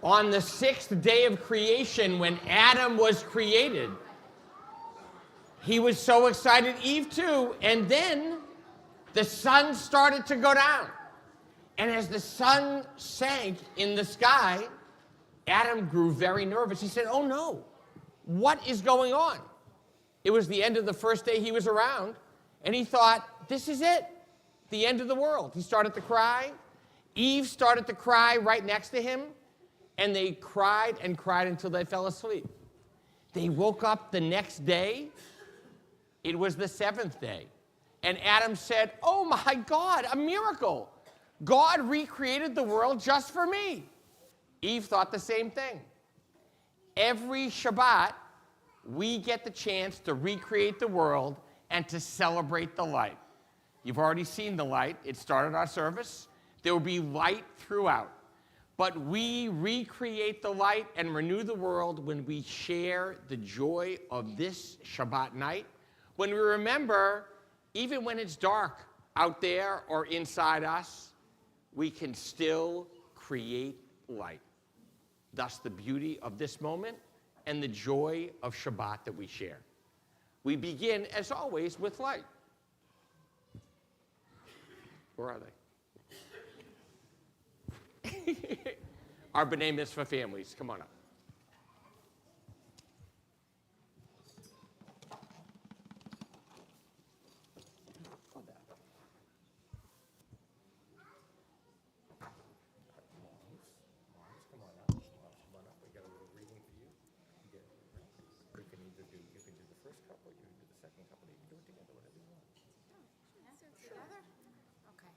On the sixth day of creation, when Adam was created, he was so excited, Eve too, and then the sun started to go down. And as the sun sank in the sky, Adam grew very nervous. He said, oh no, what is going on? It was the end of the first day he was around, and he thought, this is it, the end of the world. He started to cry. Eve started to cry right next to him, and they cried and cried until they fell asleep. They woke up the next day. It was the seventh day. And Adam said, oh my God, a miracle. God recreated the world just for me. Eve thought the same thing. Every Shabbat, we get the chance to recreate the world and to celebrate the light. You've already seen the light. It started our service. There will be light throughout. But we recreate the light and renew the world when we share the joy of this Shabbat night, when we remember, even when it's dark out there or inside us, we can still create light. Thus the beauty of this moment and the joy of Shabbat that we share. We begin, as always, with light. Where are they? Our B'nai Mitzvah families, come on up. second couple, you can do it together, whatever you want. Together? Okay.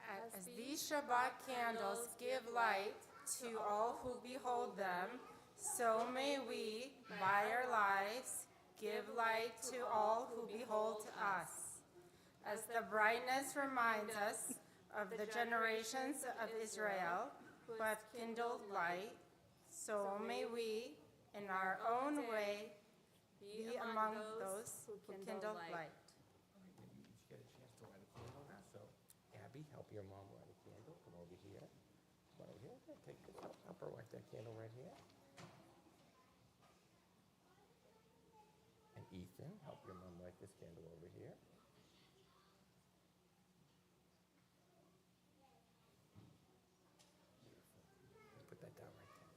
As these Shabbat candles give light to all who behold them, so may we, by our lives, give light to all who behold us. As the brightness reminds us of the generations of Israel who have kindled light, so may we, in our own way, be among those who kindle light. You each get a chance to light a candle now, so Abby, help your mom light a candle. Come over here. Come over here. Okay, take this. Help her light that candle right here. And Ethan, help your mom light this candle over here. Put that down right there.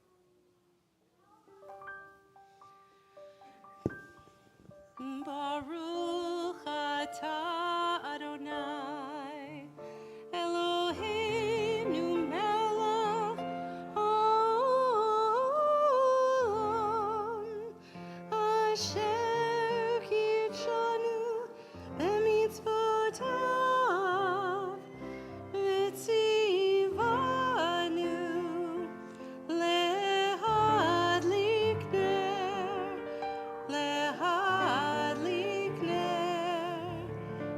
Baruch atah Adonai, Eloheinu melech haolam, asher kitshanu b'mitzvotav, v'tzivanu lehadlik ner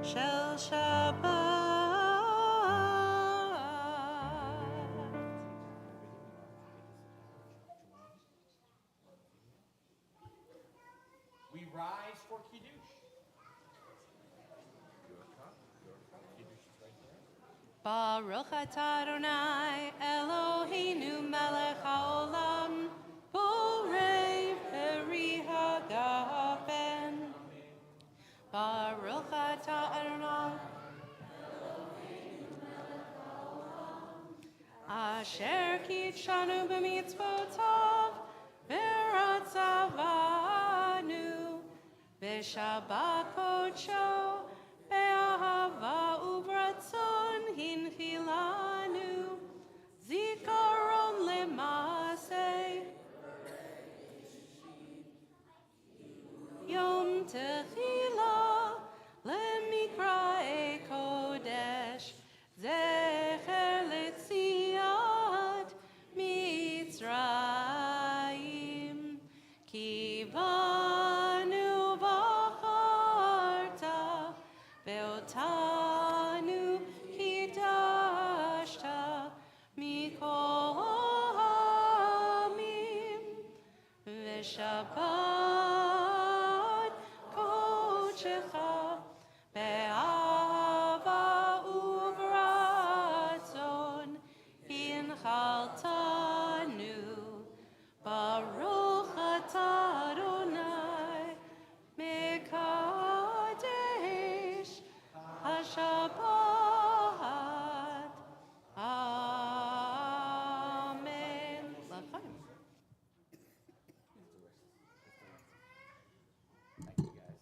shel Shabbat. We rise for Kiddush. Your cup, Kiddush is right there. Baruch atah Adonai Eloheinu melech haolam, borei peri hagafen. Baruch atah Adonai asher kitshanu b'mitzvotav v'ratzavanu b'shabbat kodsho be'ahava u'b'ratzon hinchilanu zikaron le'maseh Yom Tehillah Lemikra'e Kodesh Zecher Letziat Mitzrayim Ki banu v'acharta Ve'otanu Kidashta Mikol ha'amim V'Shabbat Kodecha be'ahava u'v'ratzon hinchaltanu Baruch atah Adonai mekadesh haShabbat. Amen. L'chaim. Thank you, guys.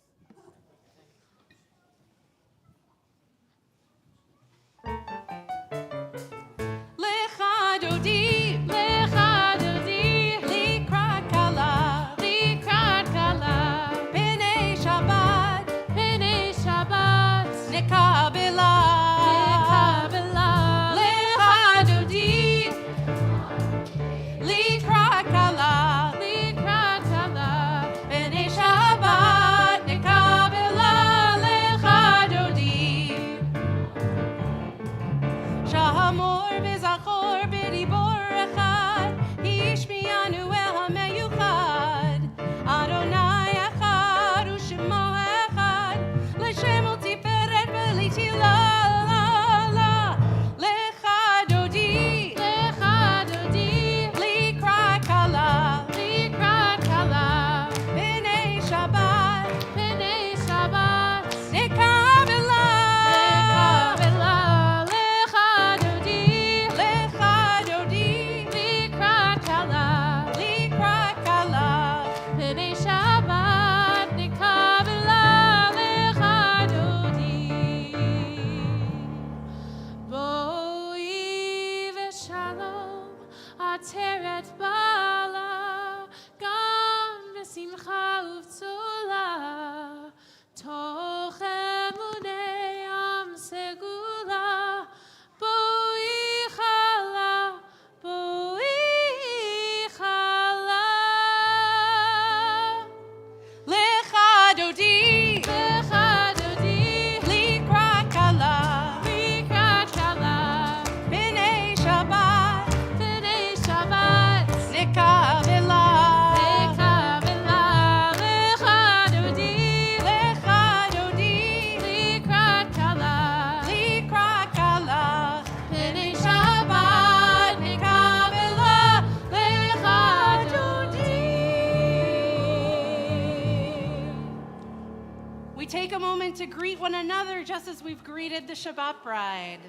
we take a moment to greet one another just as we've greeted the Shabbat bride.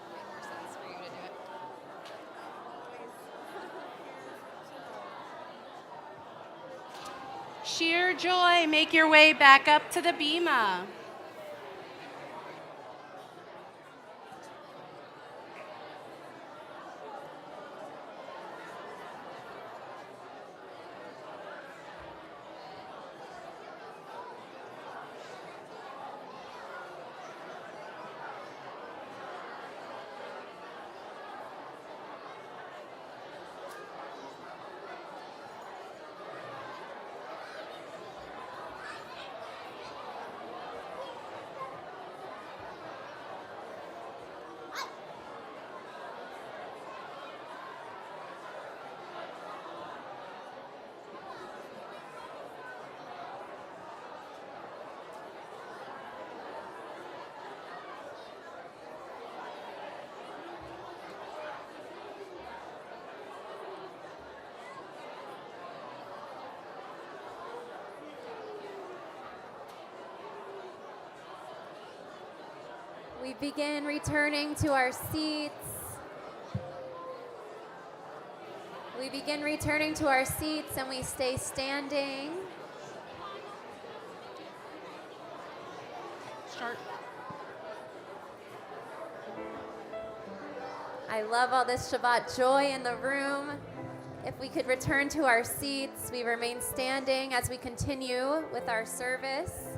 More sense for you to do it. Sheer joy, make your way back up to the bima. We begin returning to our seats. We begin returning to our seats and we stay standing. Start. I love all this Shabbat joy in the room. If we could return to our seats, we remain standing as we continue with our service.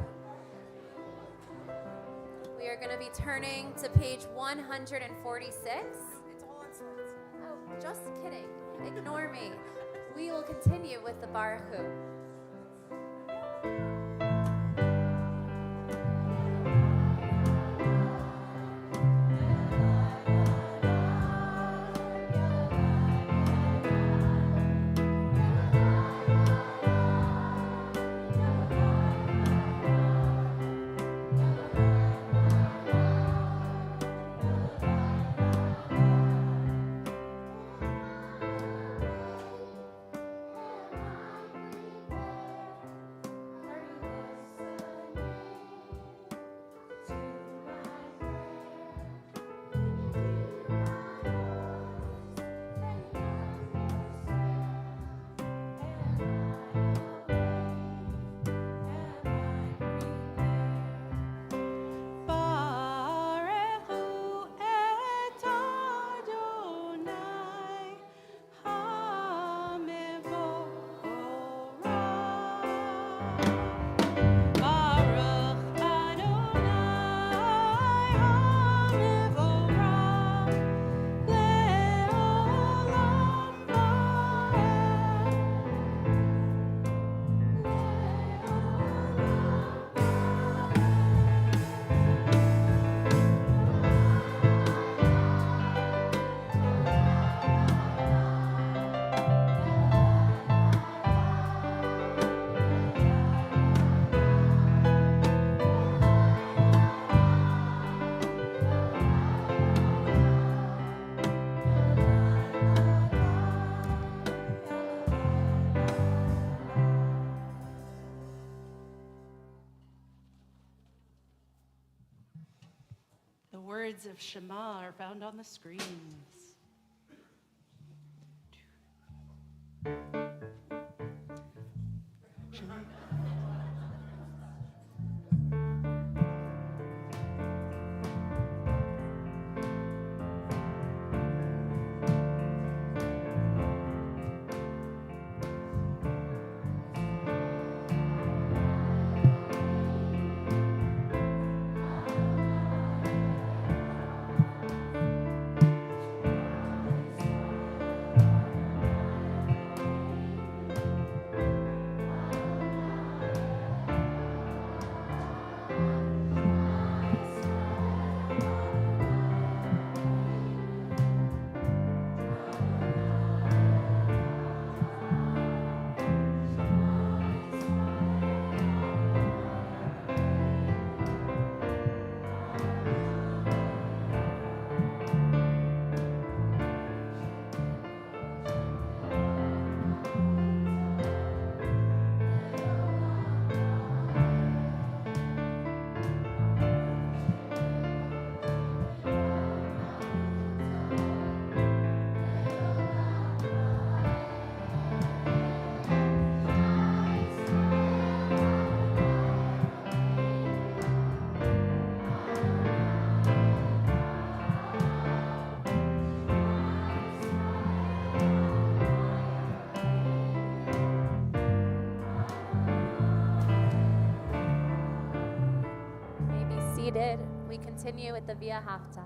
We are going to be turning to page 146. It's all on slides. Oh, just kidding. Ignore me. We will continue with the Baruch Hu. Baruch hu et Adonai HaMevorach. Baruch Adonai HaMevorach le'olam The words of Shema are found on the screens. seated, we continue with the Via Hafta.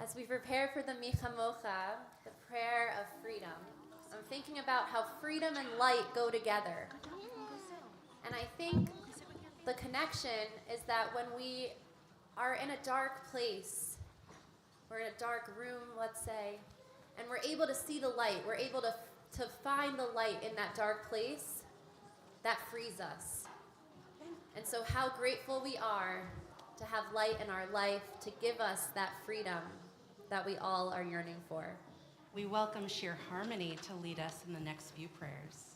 As we prepare for the Michamocha, the prayer of freedom, I'm thinking about how freedom and light go together. And I think the connection is that when we are in a dark place, we're in a dark room, let's say, and we're able to see the light, we're able to find the light in that dark place, that frees us. And so how grateful we are to have light in our life, to give us that freedom that we all are yearning for. We welcome Sheer Harmony to lead us in the next few prayers.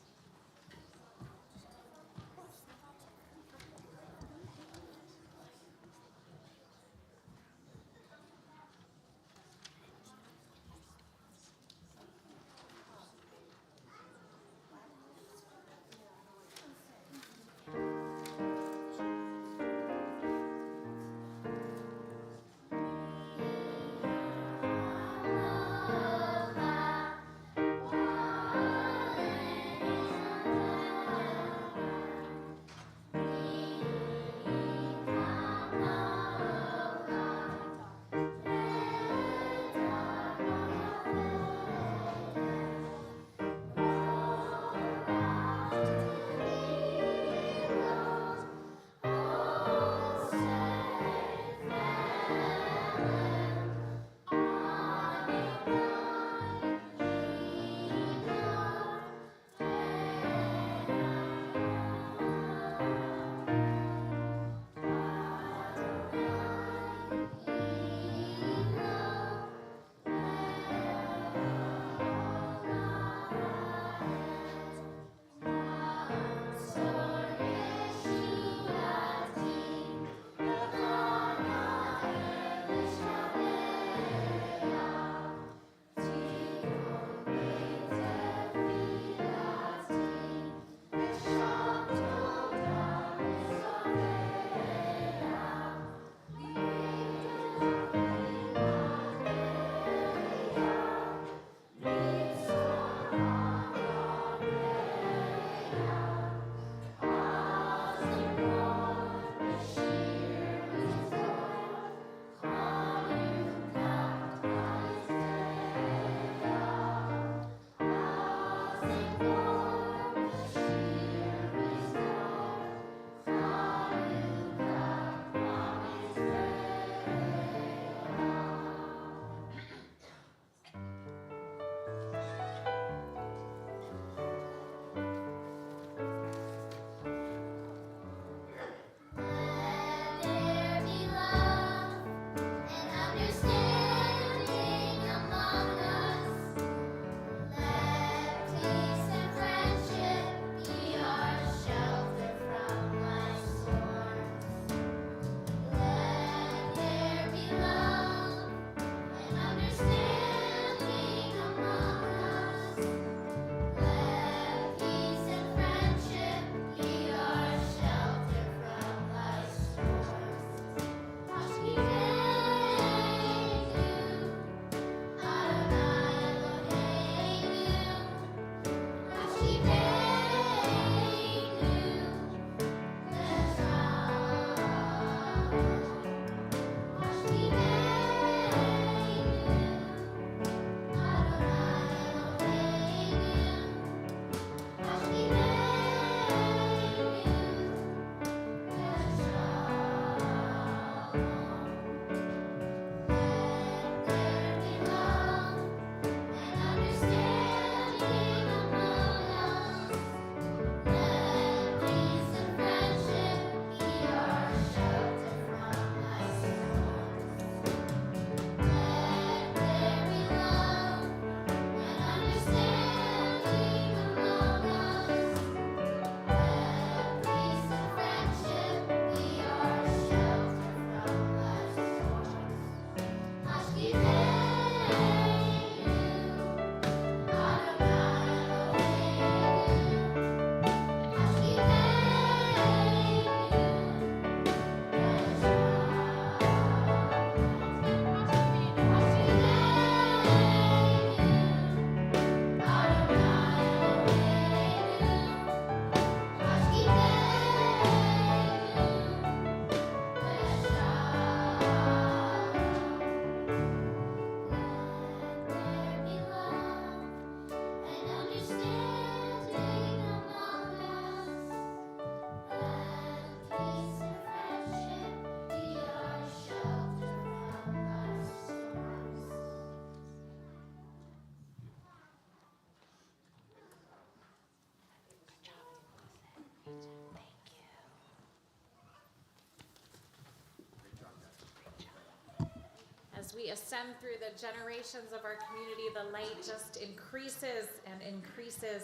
As we ascend through the generations of our community, the light just increases and increases.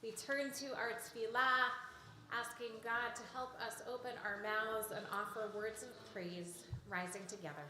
We turn to our tefillah, asking God to help us open our mouths and offer words of praise, rising together.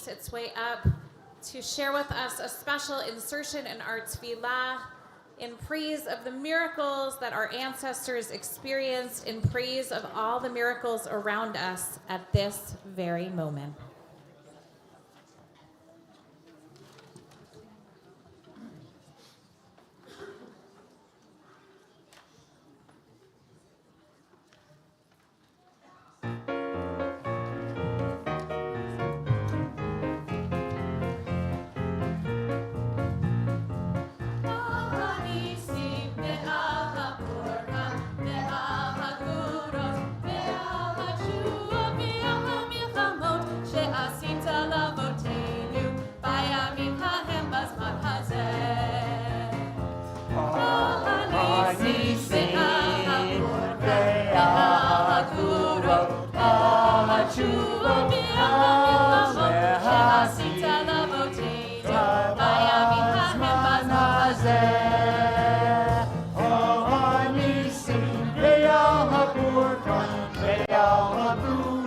Its way up to share with us a special insertion in our tefillah in praise of the miracles that our ancestors experienced, in praise of all the miracles around us at this very moment.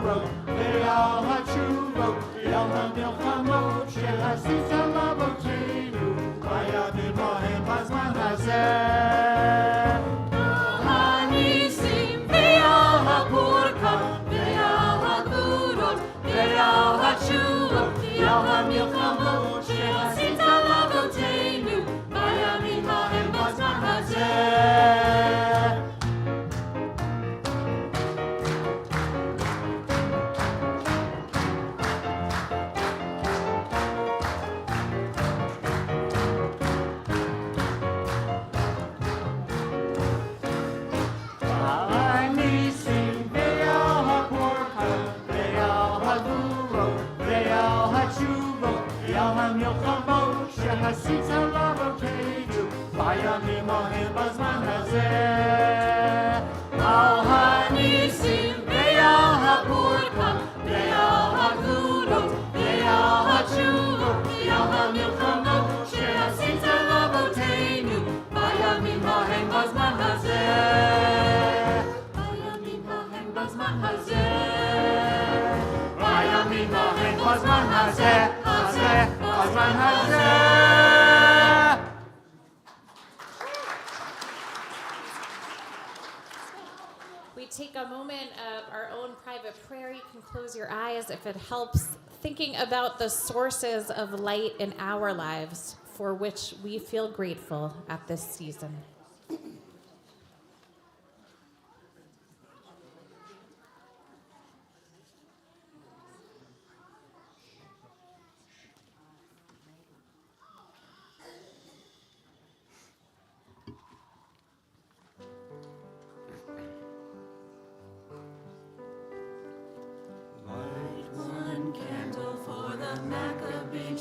Road. לאבותינו בימים ההם בזמן הזה. על הניסים ועל הפורקן ועל הגבולות ועל התשובות ועל המלחמות שעשית לאבותינו בימים ההם בזמן הזה. בימים ההם בזמן הזה. בימים ההם בזמן הזה. בזמן הזה. We take a moment of our own private prayer. You can close your eyes if it helps, thinking about the sources of light in our lives for which we feel grateful at this season.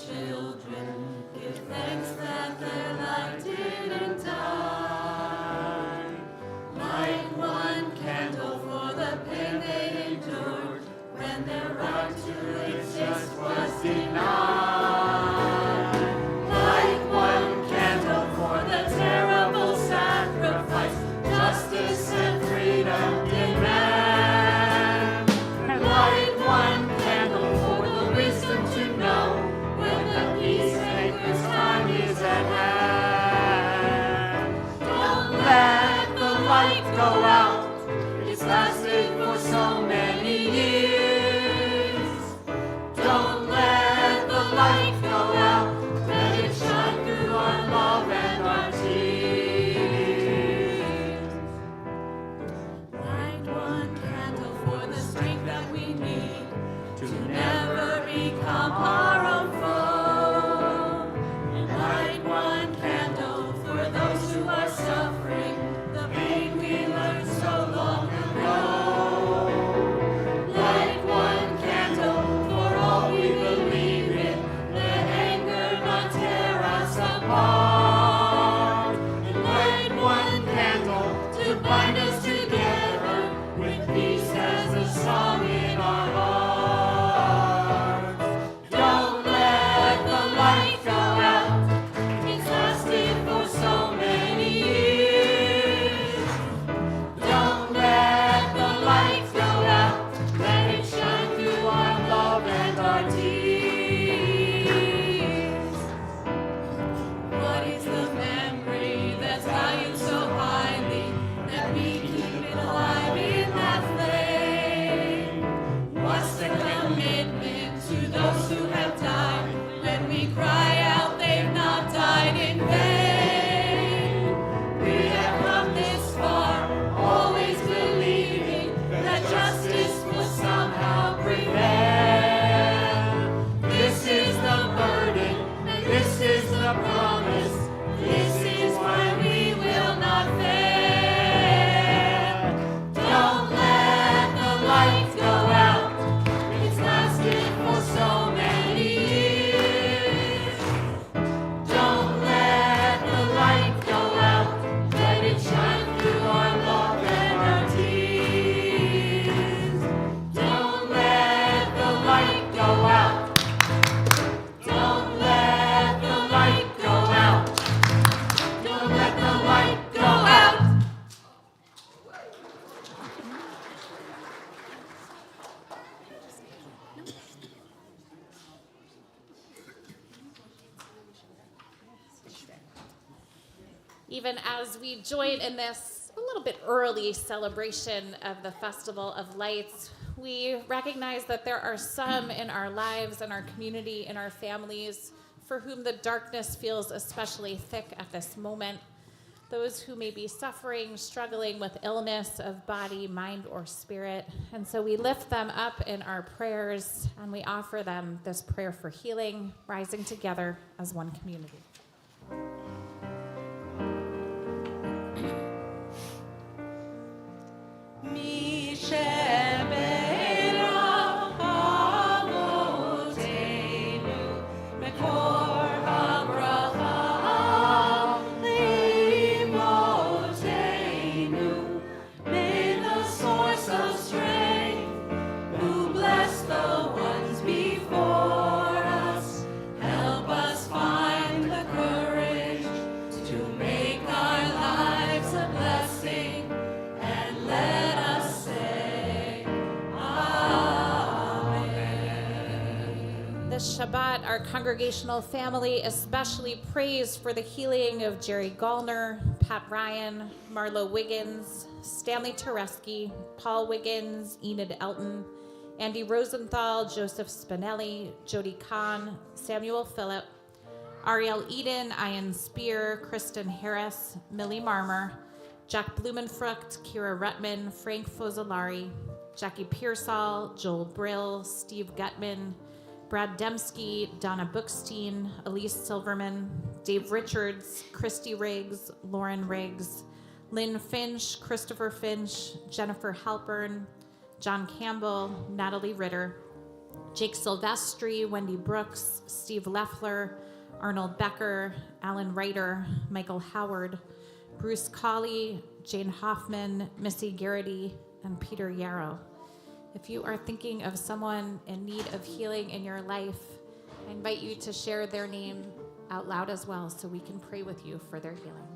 Children, give thanks that their light didn't die. Light one candle for the pain they endured when their right to exist was denied. Light one candle for the terrible sacrifice justice and freedom demand. And light one candle for the wisdom to know peacemaker's time is at hand. Don't let the light go out. It's lasted for so many years. Don't let the light go out. Let it shine through our love and our tears. Light one candle for the strength that we need to never become our own foe. Suffering, the pain we learned so long ago. Light one candle for all we believe in. Let anger not tear us apart. And light one candle to bind us together with peace as a song in our hearts. Don't let the light go out. It's lasted for so many years. Don't let the lights go out. Let it shine through our love and our tears. What is the memory that's valued so highly that we keep it alive in that flame? What's the commitment to those who have died when we cry out they've not died in vain? We have come this far, always believing that justice will somehow prevail. This is the burden, and this is the promise. This is why we will not fail. Don't let the lights go out. It's lasted for so many years. Don't let the light go out. Let it shine through our love and our tears. Don't let the light go out. Don't let the light go out. Don't let the light go out. Even as we join in this a little bit early celebration of the Festival of Lights, we recognize that there are some in our lives, in our community, in our families, for whom the darkness feels especially thick at this moment. Those who may be suffering, struggling with illness of body, mind, or spirit. And so we lift them up in our prayers, and we offer them this prayer for healing, rising together as one community. Mi shebera avotenu, mekor habracha. this Shabbat, our congregational family especially prays for the healing of Jerry Gallner, Pat Ryan, Marlo Wiggins, Stanley Tereski, Paul Wiggins, Enid Elton, Andy Rosenthal, Joseph Spinelli, Jody Kahn, Samuel Phillip, Ariel Eden, Ian Spear, Kristen Harris, Millie Marmer, Jack Blumenfrucht, Kira Rutman, Frank Fozzolari, Jackie Pearsall, Joel Brill, Steve Gutman, Brad Dembski, Donna Bookstein, Elise Silverman, Dave Richards, Christy Riggs, Lauren Riggs, Lynn Finch, Christopher Finch, Jennifer Halpern, John Campbell, Natalie Ritter, Jake Silvestri, Wendy Brooks, Steve Leffler, Arnold Becker, Alan Reiter, Michael Howard, Bruce Colley, Jane Hoffman, Missy Garrity, and Peter Yarrow. If you are thinking of someone in need of healing in your life, I invite you to share their name out loud as well so we can pray with you for their healing.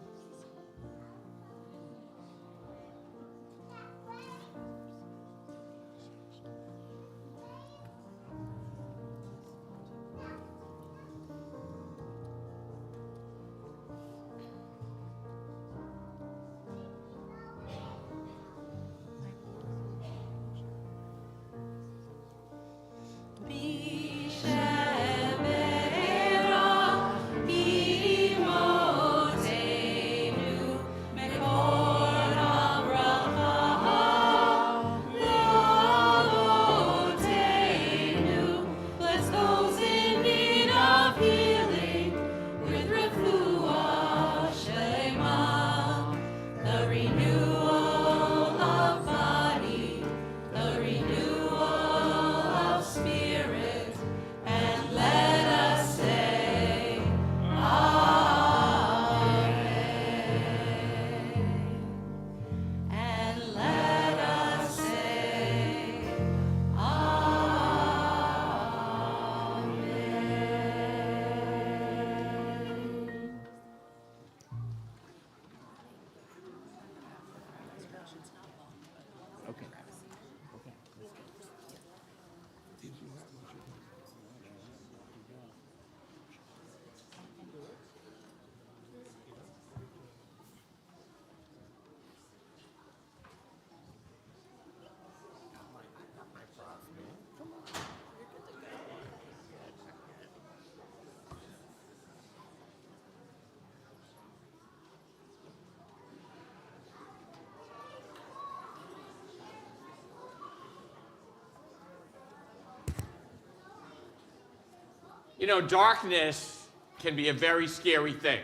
You know, darkness can be a very scary thing.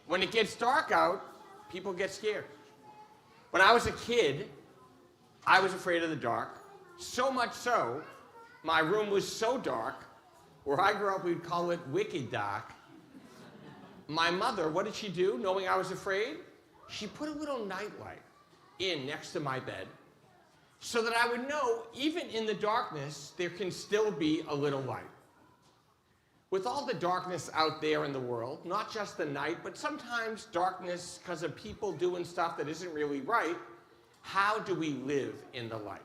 When it gets dark out, people get scared. When I was a kid, I was afraid of the dark. So much so, my room was so dark, where I grew up, we'd call it wicked dark. My mother, what did she do, knowing I was afraid? She put a little nightlight in next to my bed so that I would know, even in the darkness, there can still be a little light. With all the darkness out there in the world, not just the night, but sometimes darkness because of people doing stuff that isn't really right, how do we live in the light?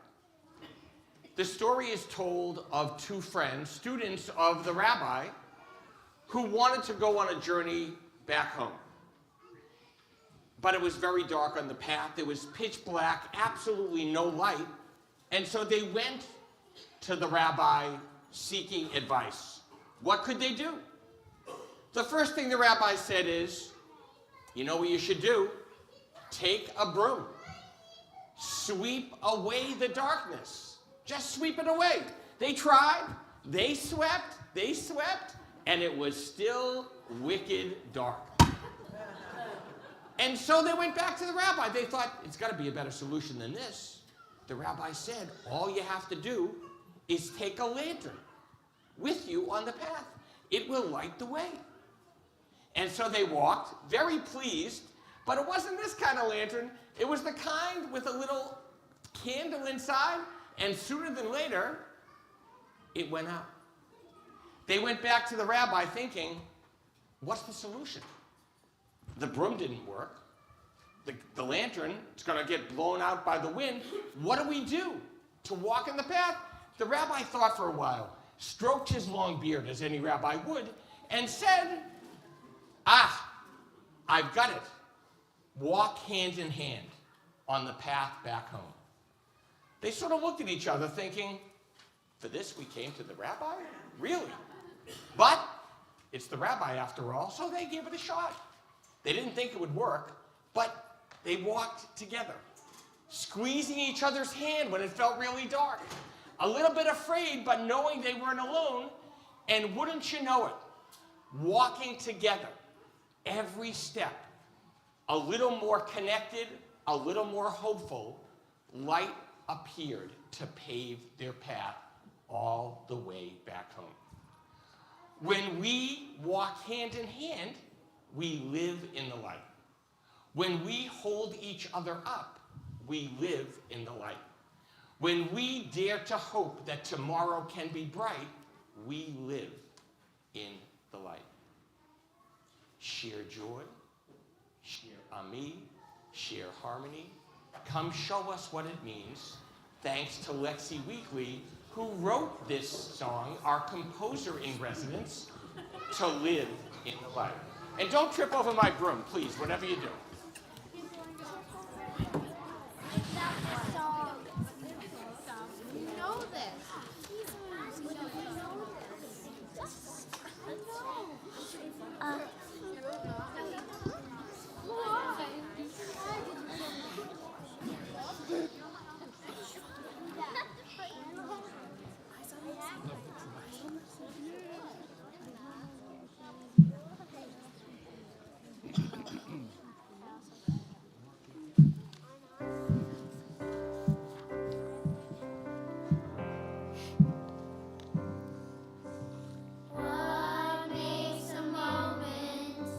The story is told of two friends, students of the rabbi, who wanted to go on a journey back home. But it was very dark on the path. It was pitch black, absolutely no light. And so they went to the rabbi seeking advice. What could they do? The first thing the rabbi said is, you know what you should do? Take a broom. Sweep away the darkness. Just sweep it away. They tried, they swept, and it was still wicked dark. And so they went back to the rabbi. They thought, it's got to be a better solution than this. The rabbi said, all you have to do is take a lantern with you on the path. It will light the way. And so they walked, very pleased, but it wasn't this kind of lantern. It was the kind with a little candle inside, and sooner than later, it went out. They went back to the rabbi thinking, what's the solution? The broom didn't work. The lantern is going to get blown out by the wind. What do we do to walk in the path? The rabbi thought for a while. stroked his long beard as any rabbi would, and said, "Ah, I've got it. Walk hand in hand on the path back home." They sort of looked at each other thinking, for this we came to the rabbi? Really? But it's the rabbi after all, so they gave it a shot. They didn't think it would work, but they walked together, squeezing each other's hand when it felt really dark, a little bit afraid, but knowing they weren't alone, and wouldn't you know it, walking together, every step, a little more connected, a little more hopeful, light appeared to pave their path all the way back home. When we walk hand in hand, we live in the light. When we hold each other up, we live in the light. When we dare to hope that tomorrow can be bright, we live in the light. Share joy, share ami, share harmony. Come show us what it means. Thanks to Lexi Weekly, who wrote this song, our composer in residence, to live in the light. And don't trip over my broom, please, whatever you do. You know this. What makes a moment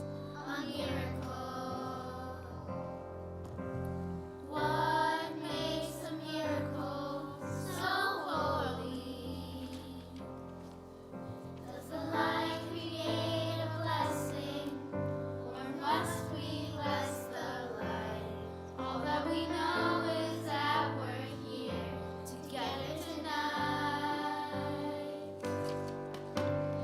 a miracle? What makes a miracle so holy? Does the light create a blessing, or must we bless the light? All that we know is that we're here together tonight.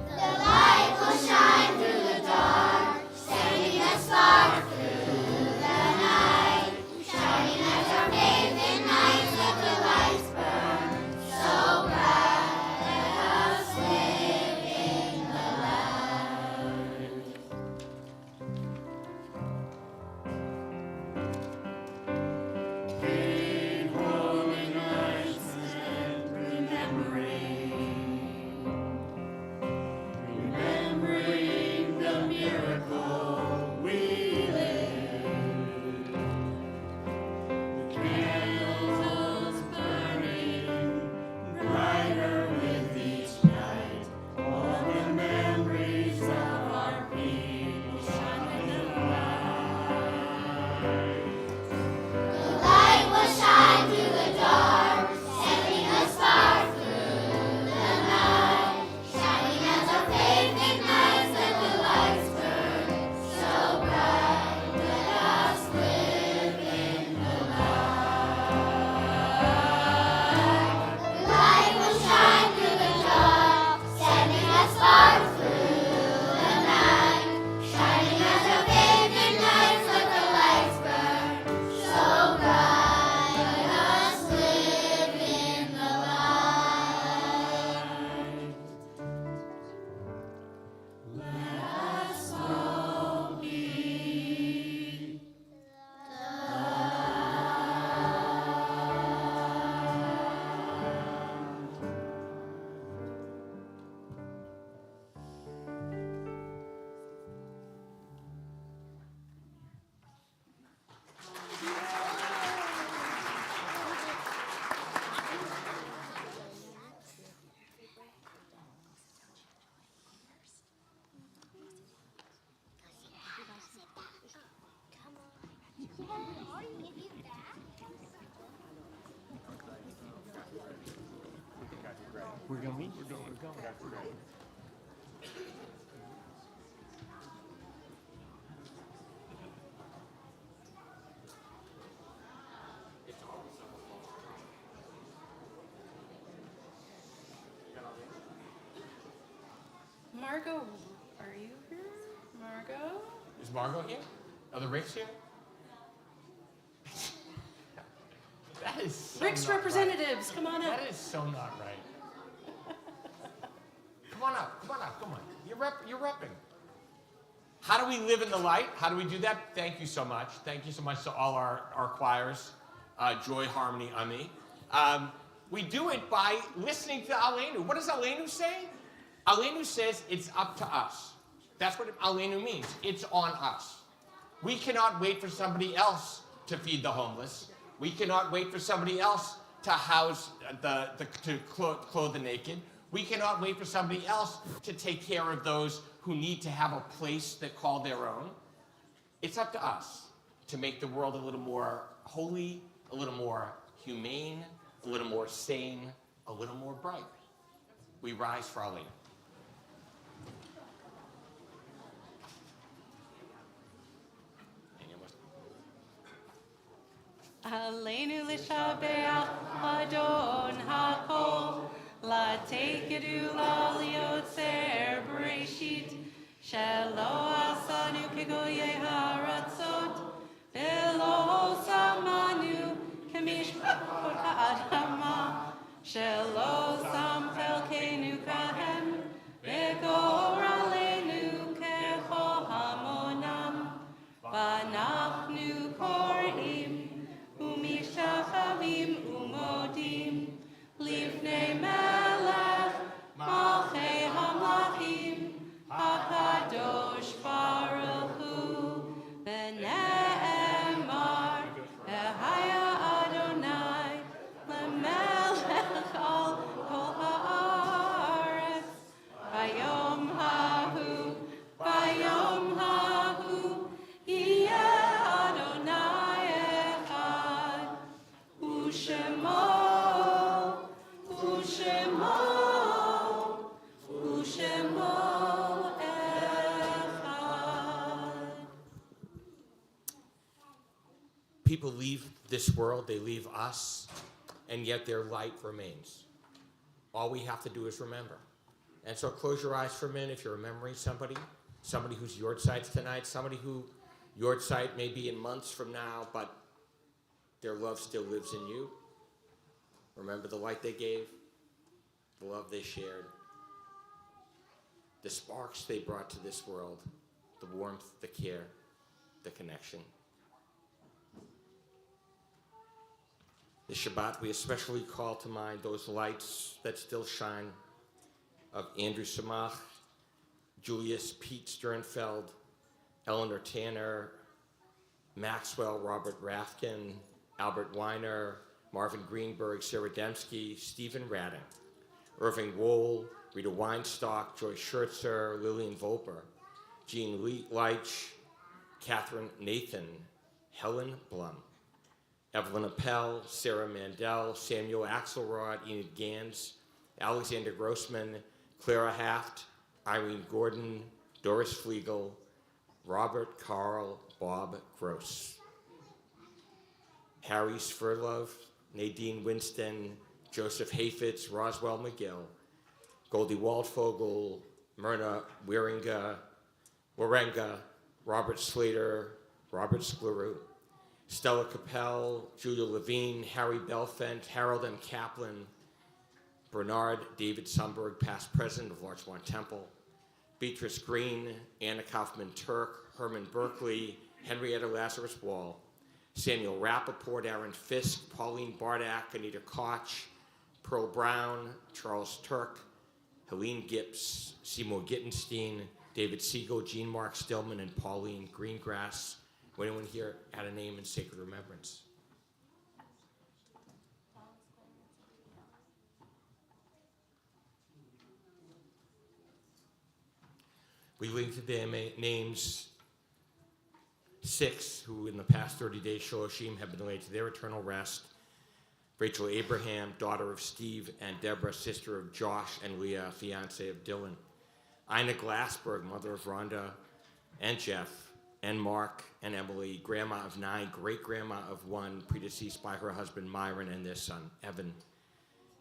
The light will shine through the dark, sending a spark through the night, shining as our faith ignites. Let the lights burn so bright. Let us live in the light. In holy nights and remembering the miracle we live. The candles burning brighter with each night. All the memories of our people shine in the light. The light will shine through the dark, sending a spark through the night, shining as our faith ignites. Let the lights burn so bright. Let us live in the light. The light will shine through the dark, sending a spark through the night, shining as our faith ignites. Let the lights burn so bright. Let us live in the light. Let us all be We're going. Margot, are you here? Margot? Is Margot here? Are the Ricks here? That is so Rick's not representatives, come on right. up. That is so not right. Come on up, come on. You're repping. How do we live in the light? How do we do that? Thank you so much. Thank you so much to all our choirs, Joy, Harmony, Ami. We do it by listening to Aleinu. What does Aleinu say? Aleinu says it's up to us. That's what Aleinu means. It's on us. We cannot wait for somebody else to feed the homeless. We cannot wait for somebody else to house to clothe the naked. We cannot wait for somebody else to take care of those who need to have a place that call their own. It's up to us to make the world a little more holy, a little more humane, a little more sane, a little more bright. We rise for Aleinu. Aleinu l'shabeach Adon hakol, la'tekedu la'liotzer bereshit, shelo asanu kegoyei haratzot, velo samanu kemishpachot ha'adama, shelo sam chelkenu kahem, v'gor aleinu kecho hamonam, v'anachnu korim, Umishachavim umodim, livnei melech, malchei hamlachim, hakadosh baruch hu, v'ne'emar, ehaya Adonai, lemelech al kol haaretz, bayom hahu, yeh Adonai echad, Ushemo echad. People leave this world, they leave us, and yet their light remains. All we have to do is remember. And so close your eyes for a minute if you're remembering somebody whose yortzeit tonight, somebody who yortzeit may be in months from now, but their love still lives in you. Remember the light they gave, the love they shared, the sparks they brought to this world, the warmth, the care, the connection. This Shabbat, we especially call to mind those lights that still shine of Andrew Samach, Julius Pete Sternfeld, Eleanor Tanner, Maxwell Robert Rafkin, Albert Weiner, Marvin Greenberg, Sarah Dembski, Stephen Radin, Irving Wohl, Rita Weinstock, Joy Schertzer, Lillian Volper, Jean Leitch, Catherine Nathan, Helen Blum, Evelyn Appel, Sarah Mandel, Samuel Axelrod, Enid Gans, Alexander Grossman, Clara Haft, Irene Gordon, Doris Flegel, Robert Carl, Bob Gross, Harry Sverdlov, Nadine Winston, Joseph Hafitz, Roswell McGill, Goldie Waldfogel, Myrna Warenga, Robert Slater, Robert Skleru, Stella Capel, Julia Levine, Harry Belfent, Harold M. Kaplan, Bernard David Sundberg, past president of Larchmont Temple, Beatrice Green, Anna Kaufman-Turk, Herman Berkeley, Henrietta Lazarus Wall, Samuel Rappaport, Aaron Fisk, Pauline Bardak, Anita Koch, Pearl Brown, Charles Turk, Helene Gibbs, Seymour Gittenstein, David Siegel, Jean Mark Stillman, and Pauline Greengrass. Would anyone here add a name in sacred remembrance? We link to their names 6 who in the past 30 days, Sholoshim, have been laid to their eternal rest. Rachel Abraham, daughter of Steve and Deborah, sister of Josh and Leah, fiance of Dylan. Ina Glassberg, mother of Rhonda and Jeff and Mark and Emily, grandma of 9, great-grandma of 1, predeceased by her husband Myron and their son Evan.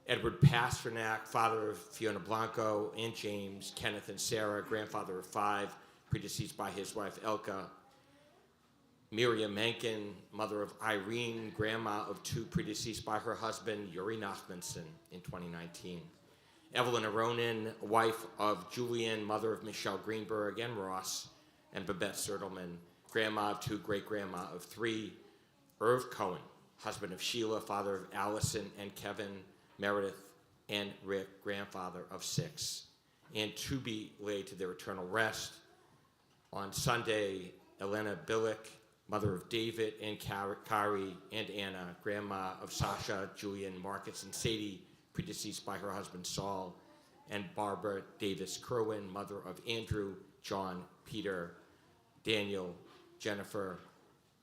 Edward Pasternak, father of Fiona Blanco and James, Kenneth and Sarah, grandfather of 5, predeceased by his wife Elka. Miriam Menken, mother of Irene, grandma of 2, predeceased by her husband, Yuri Nachmanson, in 2019. Evelyn Aronin, wife of Julian, mother of Michelle Greenberg and Ross, and Babette Sertelman, grandma of 2, great-grandma of 3. Irv Cohen, husband of Sheila, father of Allison and Kevin, Meredith, and Rick, grandfather of 6. And to be laid to their eternal rest on Sunday, Elena Billick, mother of David and Kari and Anna, grandma of Sasha, Julian, Marcus, and Sadie, predeceased by her husband Saul, and Barbara Davis Kerwin, mother of Andrew, John, Peter, Daniel, Jennifer,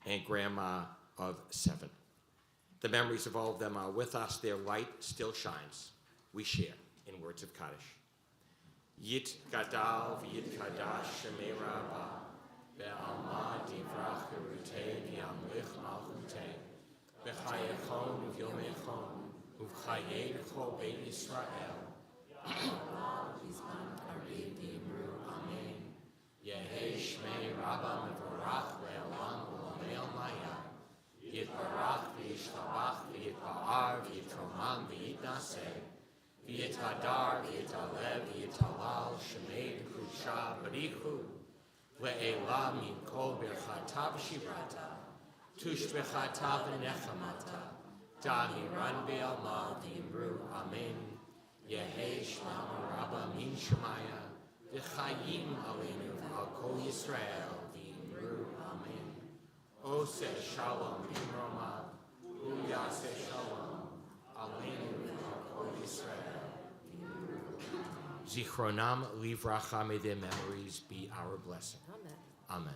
and grandma of 7. The memories of all of them are with us. Their light still shines. We share in words of Kaddish. Yit gadal v'yit kadash shemei rabba ve'alma divrach erutei v'yamlich malchutei v'chayechon v'yomechon uv'chayei l'chol beit Yisrael v'alav b'zman karev v'yimru amen Yehei shmei rabba mevorach le'olam u'lamei almaya Yitbarach v'yishtabach v'yitba'ar v'yitromam v'yitnaseh v'yithadar v'yitalev v'yitalal shemei d'krusha barichu le'ela min kol birchata v'shirata tushbechata v'nechamata da'miran be'alma v'yimru amen Yehei shmam rabba min shemaya v'chayim aleinu v'al kol Yisrael v'yimru amen Ose shalom b'mromah, uyase shalom, aleinu v'kol Yisrael. Zichronam livracha, may their memories be our blessing. Amen. Amen.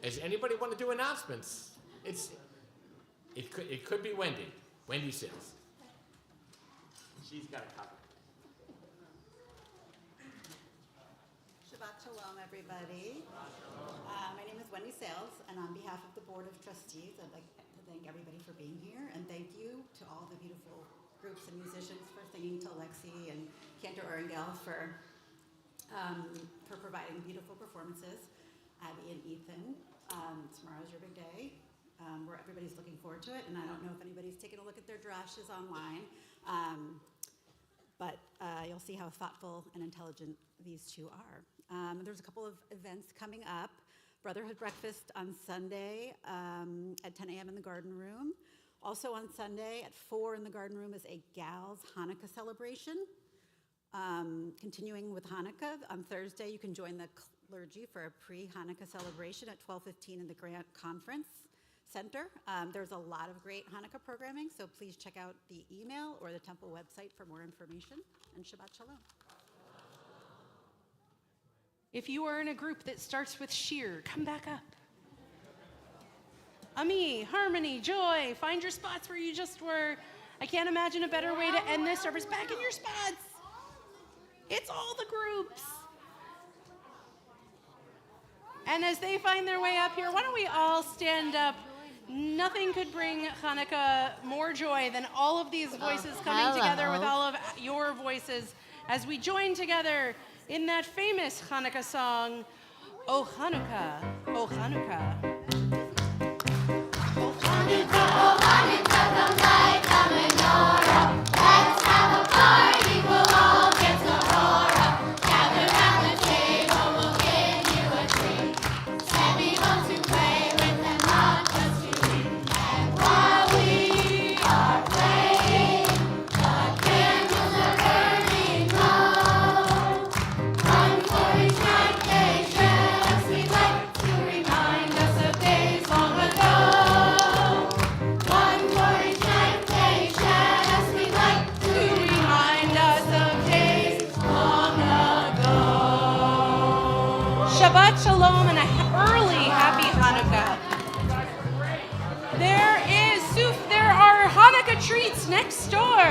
Does anybody want to do announcements? It could be Wendy. Wendy says. She's got a copy. Shabbat Shalom, everybody. My name is Wendy Sales, and on behalf of the Board of Trustees, I'd like to thank everybody for being here, and thank you to all the beautiful groups and musicians for singing, to Lexi and Cantor Orangel for providing beautiful performances. Abby and Ethan, tomorrow's your big day. Where everybody's looking forward to it, and I don't know if anybody's taken a look at their drashes online, but you'll see how thoughtful and intelligent these two are. There's a couple of events coming up. Brotherhood Breakfast on Sunday at 10 a.m. in the Garden Room. Also on Sunday at 4 in the Garden Room is a Gals Hanukkah celebration. Continuing with Hanukkah, on Thursday you can join the clergy for a pre-Hanukkah celebration at 12:15 in the Grant Conference Center. There's a lot of great Hanukkah programming, so please check out the email or the temple website for more information. And Shabbat Shalom. If you are in a group that starts with Shir, come back up. Ami, Harmony, Joy, find your spots where you just were. I can't imagine a better way to end this service. Back in your spots. It's all the groups. And as they find their way up here, why don't we all stand up? Nothing could bring Hanukkah more joy than all of these voices coming together with all of your voices as we join together in that famous Hanukkah song, O Hanukkah, O Hanukkah. O Hanukkah, come light the menorah. Let's have a party, we'll all get Torah. Gather round the table, we'll give you a treat. Send people to play with and not just to eat. And while we are playing, the candles are burning low. One for each night they shed us, we'd like to remind us of days long ago. One for each night they shed us, we'd like to remind us of days long ago. Shabbat Shalom and an early happy Hanukkah. There are Hanukkah treats next door.